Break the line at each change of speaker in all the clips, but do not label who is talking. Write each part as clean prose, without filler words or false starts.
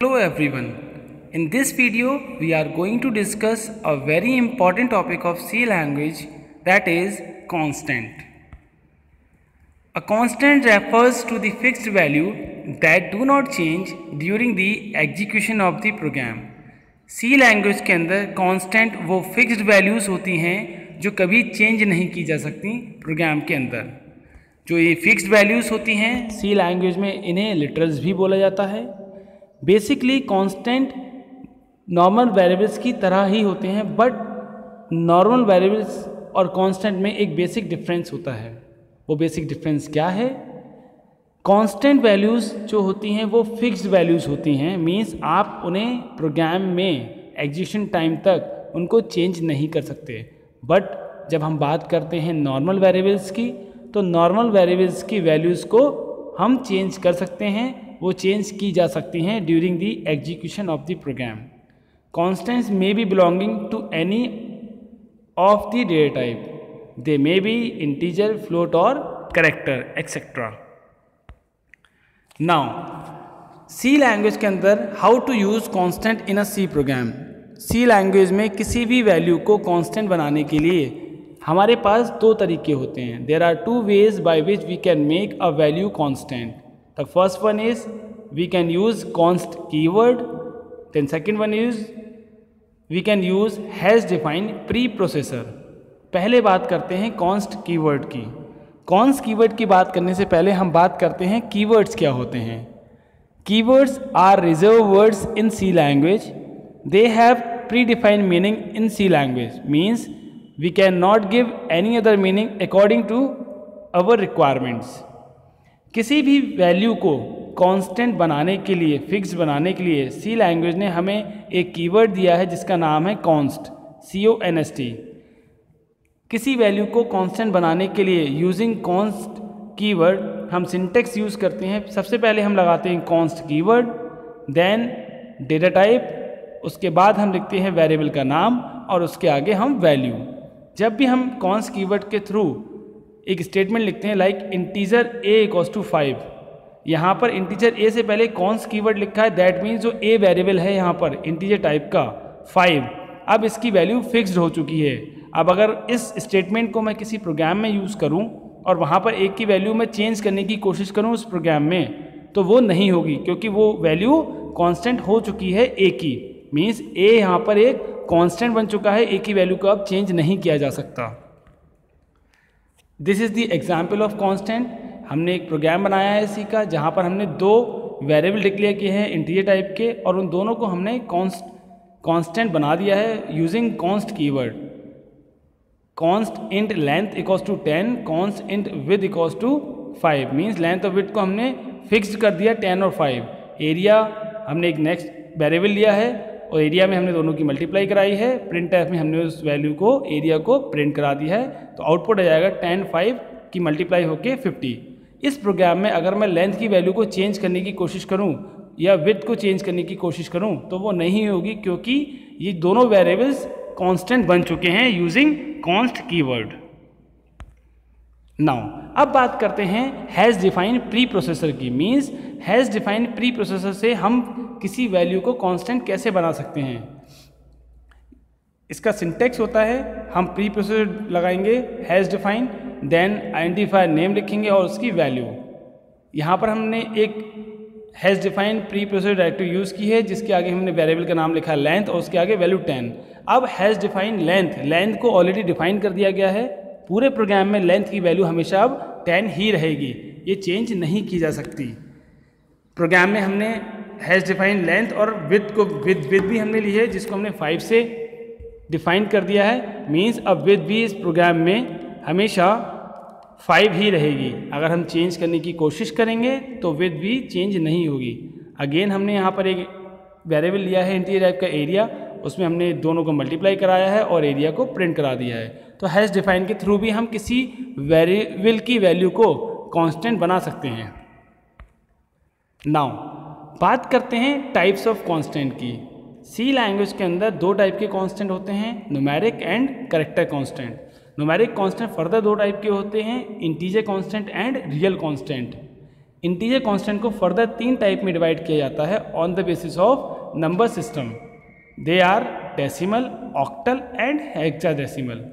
Hello everyone. In this video, we are going to discuss a very important topic of C language, that is constant. A constant refers to the fixed value that do not change during the execution of the program. C language के अंदर constant वो fixed values होती हैं जो कभी change नहीं की जा सकती प्रोग्राम के अंदर। जो ये fixed values होती हैं C language में इन्हें literals भी बोला जाता है। बेसिकली कांस्टेंट नॉर्मल वेरिएबल्स की तरह ही होते हैं, बट नॉर्मल वेरिएबल्स और कांस्टेंट में एक बेसिक डिफरेंस होता है। वो बेसिक डिफरेंस क्या है? कांस्टेंट वैल्यूज़ जो होती हैं वो फिक्स्ड वैल्यूज़ होती हैं, मींस आप उन्हें प्रोग्राम में एग्जीक्यूशन टाइम तक उनको चेंज नहीं कर सकते। बट जब हम बात करते हैं नॉर्मल वेरिएबल्स की, तो नॉर्मल वेरिएबल्स की वैल्यूज़ को हम चेंज कर सकते हैं, वो चेंज की जा सकती हैं during the execution of the program. Constants may be belonging to any of the data type, they may be integer, float और character etcetera. Now C language के अंदर how to use constant in a C program. C language में किसी भी value को constant बनाने के लिए हमारे पास दो तरीके होते हैं। There are two ways by which we can make a value constant. The first one is we can use const keyword, then second one is we can use has defined preprocessor। पहले बात करते हैं const keyword की। const keyword की बात करने से पहले हम बात करते हैं keywords क्या होते हैं। Keywords are reserved words in C language. They have predefined meaning in C language, means we cannot give any other meaning according to our requirements। किसी भी वैल्यू को कांस्टेंट बनाने के लिए, फिक्स बनाने के लिए सी लैंग्वेज ने हमें एक कीवर्ड दिया है जिसका नाम है कॉन्स्ट, CONST। किसी वैल्यू को कांस्टेंट बनाने के लिए यूजिंग कॉन्स्ट कीवर्ड हम सिंटेक्स यूज़ करते हैं। सबसे पहले हम लगाते हैं const keyword, then data type, उसके बाद हम लिखते हैं वेरिएबल का नाम और उसके आगे हम वैल्यू। जब भी हम कॉन्स्ट कीवर्ड के थ्रू एक स्टेटमेंट लिखते हैं like integer a equals to 5, यहाँ पर इंटीजर a से पहले कॉन्स्ट कीवर्ड लिखा है, दैट मीन्स जो a वेरिएबल है यहाँ पर इंटीजर टाइप का 5, अब इसकी वैल्यू फिक्स्ड हो चुकी है। अब अगर इस स्टेटमेंट को मैं किसी प्रोग्राम में यूज़ करूँ और वहाँ पर a की वैल्यू मैं चेंज करने की कोशिश करूँ उस प्रोग्राम में, तो वो नहीं होगी क्योंकि वो वैल्यू कॉन्स्टेंट हो चुकी है a की। मीन्स a यहाँ पर एक कॉन्स्टेंट बन चुका है, a की वैल्यू को अब चेंज नहीं किया जा सकता। This is the example of constant. हमने एक प्रोग्राम बनाया है सी का जहाँ पर हमने दो वेरिएबल डिक्लेयर किए हैं इंटीजर टाइप के, और उन दोनों को हमने कांस्टेंट बना दिया है using const keyword. Const int length equals to 10, const int width equals to 5, means length और विड्थ को हमने फिक्स्ड कर दिया 10 और 5। एरिया हमने एक नेक्स्ट वेरिएबल लिया है और एरिया में हमने दोनों की मल्टीप्लाई कराई है। प्रिंट टाइप में हमने उस वैल्यू को, एरिया को प्रिंट करा दिया है, तो आउटपुट आ जाएगा 10 5 की मल्टीप्लाई होके 50। इस प्रोग्राम में अगर मैं लेंथ की वैल्यू को चेंज करने की कोशिश करूं या विड्थ को चेंज करने की कोशिश करूं तो वो नहीं होगी, क्योंकि ये दोनों वेरिएबल्स कांस्टेंट बन चुके हैं यूजिंग कॉन्स्ट कीवर्ड। नाउ अब बात करते हैं हैज़ डिफाइंड प्री प्रोसेसर की। Means has defined pre processor से हम किसी वैल्यू को कांस्टेंट कैसे बना सकते हैं। इसका सिंटेक्स होता है, हम प्री प्रोसेसर लगाएंगे hash defined, then identifier name लिखेंगे और उसकी वैल्यू। यहाँ पर हमने एक hash defined preprocessor directive use की है जिसके आगे हमने वेरिएबल का नाम लिखा है लेंथ और उसके आगे वैल्यू 10। अब हैज़ डिफाइंड लेंथ को ऑलरेडी डिफाइन कर दिया गया है। पूरे प्रोग्राम में लेंथ की वैल्यू हमेशा अब 10 ही रहेगी, ये चेंज नहीं की जा सकती। प्रोग्राम में हमने हैज़ डिफाइंड लेंथ और विड्थ भी हमने ली है जिसको हमने 5 से डिफाइन कर दिया है। मीन्स अब विड्थ भी इस प्रोग्राम में हमेशा 5 ही रहेगी। अगर हम चेंज करने की कोशिश करेंगे तो विड्थ भी चेंज नहीं होगी। अगेन हमने यहाँ पर एक वेरिएबल लिया है इंटीजर टाइप का एरिया, उसमें हमने दोनों को मल्टीप्लाई कराया है और एरिया को प्रिंट करा दिया है। तो हैज़ डिफाइन के थ्रू भी हम किसी वेरिएबल की वैल्यू को कांस्टेंट बना सकते हैं। नाउ बात करते हैं टाइप्स ऑफ कांस्टेंट की। सी लैंग्वेज के अंदर दो टाइप के कांस्टेंट होते हैं, numeric and character constant. Numeric constant further दो टाइप के होते हैं, integer constant and real constant. Integer constant को फर्दर 3 टाइप में डिवाइड किया जाता है on the basis of number system. They are decimal, octal and hexadecimal.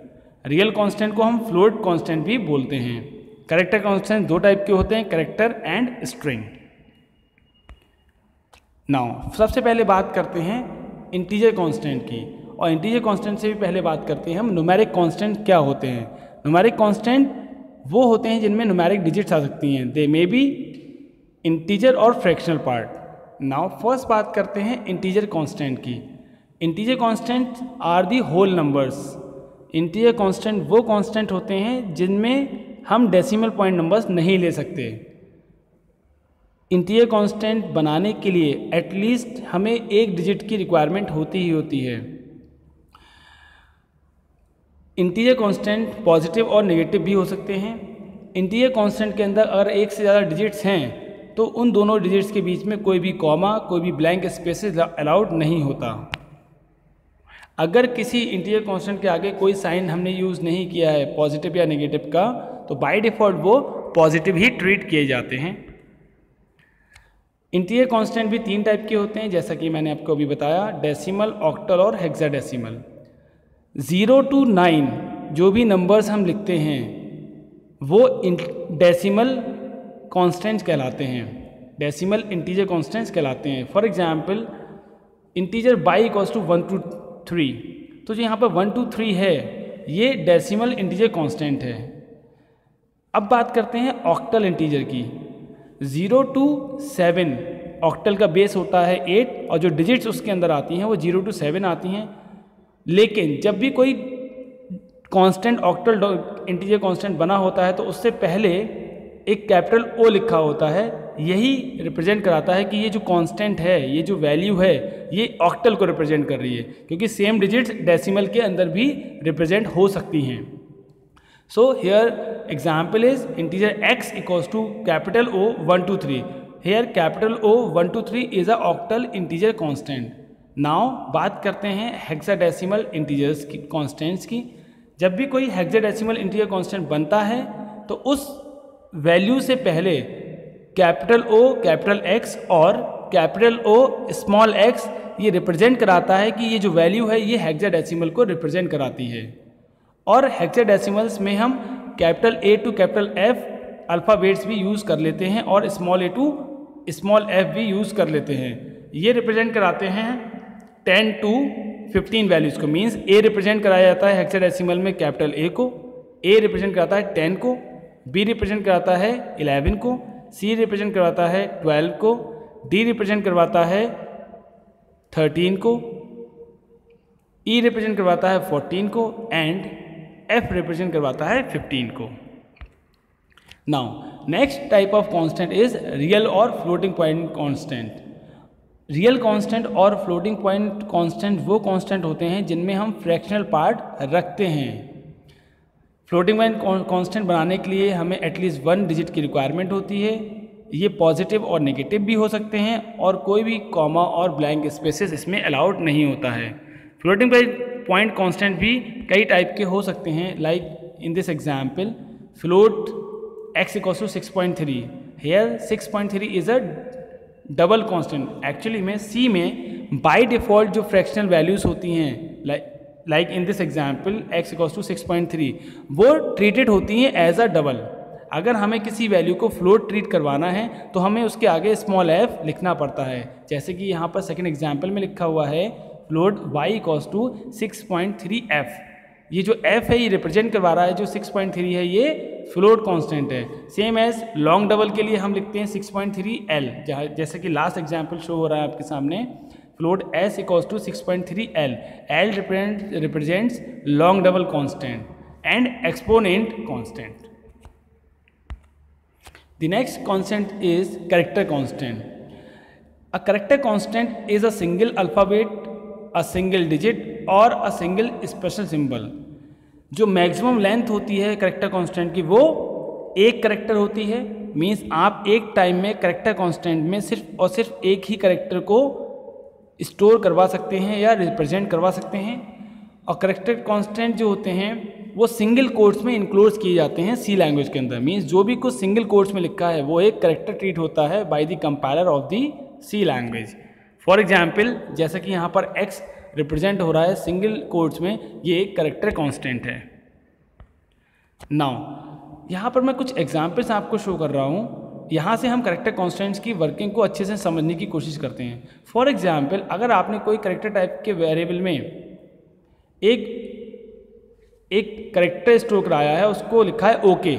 Real constant को हम फ्लोट कांस्टेंट भी बोलते हैं। कैरेक्टर कांस्टेंट 2 टाइप के होते हैं, कैरेक्टर एंड स्ट्रिंग। नाउ सबसे पहले बात करते हैं इंटीजर कांस्टेंट की, और इंटीजर कांस्टेंट से भी पहले बात करते हैं हम न्यूमेरिक कांस्टेंट क्या होते हैं। न्यूमेरिक कांस्टेंट वो होते हैं जिनमें न्यूमेरिक डिजिट्स आ सकती हैं। दे मे बी इंटीजर और फ्रैक्शनल पार्ट। नाउ फर्स्ट बात करते हैं इंटीजर कांस्टेंट की। Integer constant are the whole numbers. Integer constant वो कांस्टेंट होते हैं जिनमें हम डेसिमल पॉइंट नंबर्स नहीं ले सकते। इंटीजर कांस्टेंट बनाने के लिए एटलीस्ट हमें 1 डिजिट की रिक्वायरमेंट होती ही होती है। इंटीजर कांस्टेंट पॉजिटिव और नेगेटिव भी हो सकते हैं। इंटीजर कांस्टेंट के अंदर अगर 1 से ज़्यादा डिजिट्स हैं तो उन दोनों डिजिट्स के बीच में कोई भी कॉमा, कोई भी ब्लैंक स्पेसेस अलाउड नहीं होता। अगर किसी इंटीजर कांस्टेंट के आगे कोई साइन हमने यूज़ नहीं किया है पॉजिटिव या नेगेटिव का, तो बाय डिफ़ॉल्ट वो पॉजिटिव ही ट्रीट किए जाते हैं। इंटीजर कांस्टेंट भी 3 टाइप के होते हैं, जैसा कि मैंने आपको अभी बताया, डेसिमल, ऑक्टल और हेक्साडेसिमल। 0 to 9 जो भी नंबर्स हम लिखते हैं वो डेसिमल कांस्टेंट्स कहलाते हैं, डेसिमल इंटीजर कांस्टेंट्स कहलाते हैं। For example integer by equals to 1 to 3, तो जो यहाँ पर 1 to 3 है ये डेसिमल इंटीजर कांस्टेंट है। अब बात करते हैं ऑक्टल इंटीजर की। 0 to 7 ऑक्टल का बेस होता है 8 और जो डिजिट्स उसके अंदर आती हैं वो 0 to 7 आती हैं। लेकिन जब भी कोई कांस्टेंट ऑक्टल इंटीजर कांस्टेंट बना होता है तो उससे पहले एक कैपिटल O लिखा होता है। यही रिप्रेजेंट कराता है कि ये जो कांस्टेंट है, ये जो वैल्यू है, ये ऑक्टल को रिप्रेजेंट कर रही है, क्योंकि सेम डिजिट्स डेसिमल के अंदर भी रिप्रेजेंट हो सकती हैं। So here example is integer x equals to capital O 1 to 3। Here capital O 1 to 3 is a octal integer constant. Now बात करते हैं हेक्साडेसिमल इंटीजर्स की कांस्टेंट्स की। जब भी कोई हेक्साडेसिमल इंटीजर कांस्टेंट बनता है तो उस वैल्यू से पहले कैपिटल O कैपिटल X और कैपिटल O स्मॉल x ये रिप्रेजेंट कराता है कि ये जो वैल्यू है ये हेक्साडेसिमल को रिप्रेजेंट कराती है। और हेक्साडेसिमल्स में हम capital A to capital F alphabets भी यूज़ कर लेते हैं और small a to small f भी यूज़ कर लेते हैं। ये रिप्रेजेंट कराते हैं 10 to 15 वैल्यूज़ को। मीन्स A रिप्रेजेंट कराया जाता है हेक्साडेसिमल में कैपिटल A को, A रिप्रेजेंट कराता है 10 को, B रिप्रेजेंट करवाता है 11 को, C रिप्रेजेंट करवाता है 12 को, D रिप्रेजेंट करवाता है 13 को, E रिप्रेजेंट करवाता है 14 को एंड F रिप्रेजेंट करवाता है 15 को। Now next type of constant is real और floating point constant. Real constant और फ्लोटिंग पॉइंट कांस्टेंट वो कांस्टेंट होते हैं जिनमें हम फ्रैक्शनल पार्ट रखते हैं। फ्लोटिंग पॉइंट कांस्टेंट बनाने के लिए हमें एटलीस्ट 1 डिजिट की रिक्वायरमेंट होती है। ये पॉजिटिव और नेगेटिव भी हो सकते हैं और कोई भी कॉमा और ब्लैंक स्पेसेस इसमें अलाउड नहीं होता है। फ्लोटिंग पॉइंट कांस्टेंट भी कई टाइप के हो सकते हैं, like in this example float x equals to 6.3। Here 6.3 is a double constant. Actually में C में बाय डिफ़ॉल्ट जो फ्रैक्शनल वैल्यूज़ होती हैं like in this example x equals to 6.3 वो ट्रीटेड होती हैं एज अ डबल। अगर हमें किसी वैल्यू को फ्लोट ट्रीट करवाना है तो हमें उसके आगे स्मॉल f लिखना पड़ता है, जैसे कि यहाँ पर सेकंड एग्जाम्पल में लिखा हुआ है float y equals to 6.3f। ये जो f है ये रिप्रेजेंट करवा रहा है जो 6.3 है ये फ्लोट कांस्टेंट है। सेम एज लॉन्ग डबल के लिए हम लिखते हैं 6.3l, जैसे कि लास्ट एग्जाम्पल शो हो रहा है आपके सामने। Float s equals to 6.3l। l represents long double constant and exponent constant. The next constant is character constant. A character constant is a single alphabet, a single digit or a single special symbol. जो maximum length होती है character constant की वो एक character होती है। Means आप एक टाइम में करेक्टर कांस्टेंट में सिर्फ और सिर्फ एक ही करेक्टर को स्टोर करवा सकते हैं या रिप्रेजेंट करवा सकते हैं। और करेक्टर कांस्टेंट जो होते हैं वो सिंगल कोट्स में इंक्लोज किए जाते हैं सी लैंग्वेज के अंदर। मीन्स जो भी कुछ सिंगल कोट्स में लिखा है वो एक करेक्टर ट्रीट होता है by the compiler of the C language. For example, जैसा कि यहाँ पर x रिप्रेजेंट हो रहा है सिंगल कोट्स में, ये एक करेक्टर कांस्टेंट है। नाउ यहाँ पर मैं कुछ एग्जाम्पल्स आपको शो कर रहा हूँ। यहाँ से हम करेक्टर कांस्टेंट्स की वर्किंग को अच्छे से समझने की कोशिश करते हैं। फॉर एग्जाम्पल, अगर आपने कोई करेक्टर टाइप के वेरिएबल में एक करेक्टर स्टोर कराया है, उसको लिखा है ओके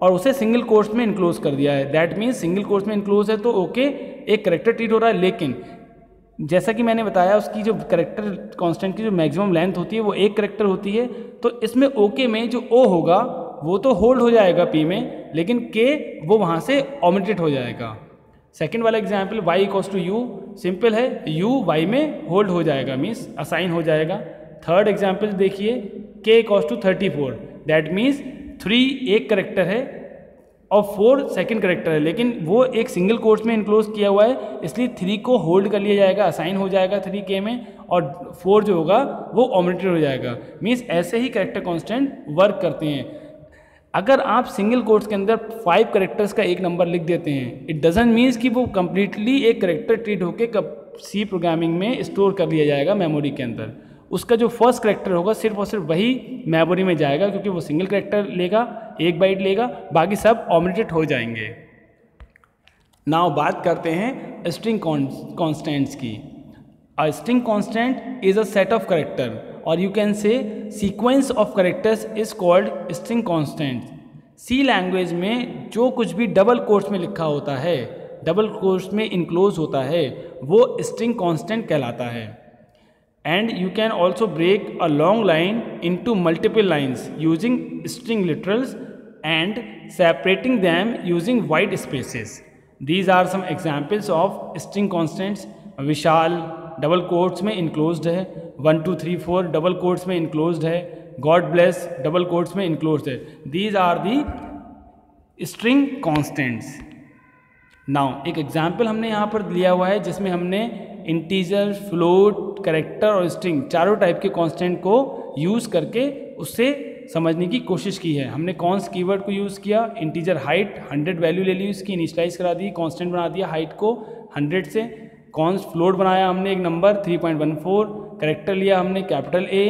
और उसे सिंगल कोट्स में इनक्लोज कर दिया है, दैट मीन्स सिंगल कोट्स में इनक्लोज है तो ओके एक करेक्टर ट्रीट हो रहा है। लेकिन जैसा कि मैंने बताया उसकी जो करेक्टर कांस्टेंट की जो मैक्सिमम लेंथ होती है वो एक करेक्टर होती है, तो इसमें ओके में जो ओ होगा वो तो होल्ड हो जाएगा पी में, लेकिन के वो वहाँ से ओमिटेड हो जाएगा। सेकंड वाला example y equals to u, simple है, u y में होल्ड हो जाएगा, मीन्स असाइन हो जाएगा। थर्ड एग्जाम्पल देखिए, k equals to 34, that means 3 एक करेक्टर है और 4 सेकंड करेक्टर है, लेकिन वो एक सिंगल कोट्स में इनक्लोज किया हुआ है, इसलिए 3 को होल्ड कर लिया जाएगा, असाइन हो जाएगा 3k में, और 4 जो होगा वो ओमिटेड हो जाएगा। मीन्स ऐसे ही करेक्टर कांस्टेंट वर्क करते हैं। अगर आप सिंगल कोट्स के अंदर 5 करेक्टर्स का एक नंबर लिख देते हैं, इट डजंट मीन्स कि वो कंप्लीटली एक करेक्टर ट्रीट होकर सी प्रोग्रामिंग में स्टोर कर लिया जाएगा मेमोरी के अंदर। उसका जो फर्स्ट करेक्टर होगा सिर्फ और सिर्फ वही मेमोरी में जाएगा, क्योंकि वो सिंगल करेक्टर लेगा, एक बाइट लेगा, बाकी सब ओमिटेड हो जाएंगे। नाउ बात करते हैं स्ट्रिंग कॉन्स्टेंट्स की। A string constant is a set of character और you can say sequence of characters is called string constant. C language में जो कुछ भी डबल कोट्स में लिखा होता है, डबल कोट्स में इनक्लोज होता है, वो स्ट्रिंग कॉन्स्टेंट कहलाता है। And you can also break a long line into multiple lines using string literals and separating them using white spaces. These are some examples of string constants. Vishal double quotes में enclosed है, 1 2 3 4 double quotes में enclosed है, God bless double quotes में enclosed है। These are the string constants. Now एक example हमने यहाँ पर लिया हुआ है जिसमें हमने इंटीजर, फ्लोट, करेक्टर और स्ट्रिंग चारों टाइप के कांस्टेंट को यूज़ करके उससे समझने की कोशिश की है। हमने कॉन्स कीवर्ड को यूज़ किया, इंटीजर हाइट 100 वैल्यू ले ली, उसकी इनिशियलाइज करा दी, कांस्टेंट बना दिया हाइट को 100 से। कॉन्स फ्लोट बनाया हमने एक नंबर 3.14, करेक्टर लिया हमने कैपिटल ए,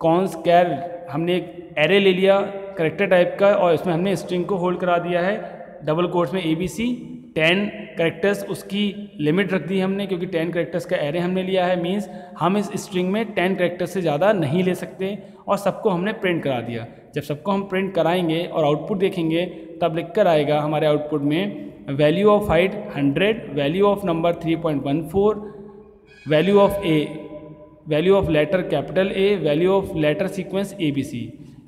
कॉन्स कैर हमने एक एरे ले लिया करेक्टर टाइप का और इसमें हमने स्ट्रिंग को होल्ड करा दिया है डबल कोट्स में ABC। 10 करेक्टर्स उसकी लिमिट रख दी हमने, क्योंकि 10 करेक्टर्स का एरे हमने लिया है, मीन्स हम इस स्ट्रिंग में 10 करेक्टर्स से ज़्यादा नहीं ले सकते, और सबको हमने प्रिंट करा दिया। जब सबको हम प्रिंट कराएंगे और आउटपुट देखेंगे तब लिख कर आएगा हमारे आउटपुट में value of height 100, value of number 3.14, value of a, value of letter capital A, value of letter sequence ABC।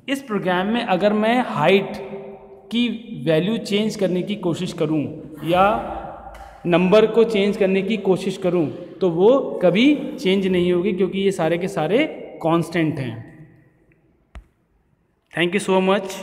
इस प्रोग्राम में अगर मैं हाइट की वैल्यू चेंज करने की कोशिश करूं या नंबर को चेंज करने की कोशिश करूं तो वो कभी चेंज नहीं होगी, क्योंकि ये सारे के सारे कांस्टेंट हैं। Thank you so much.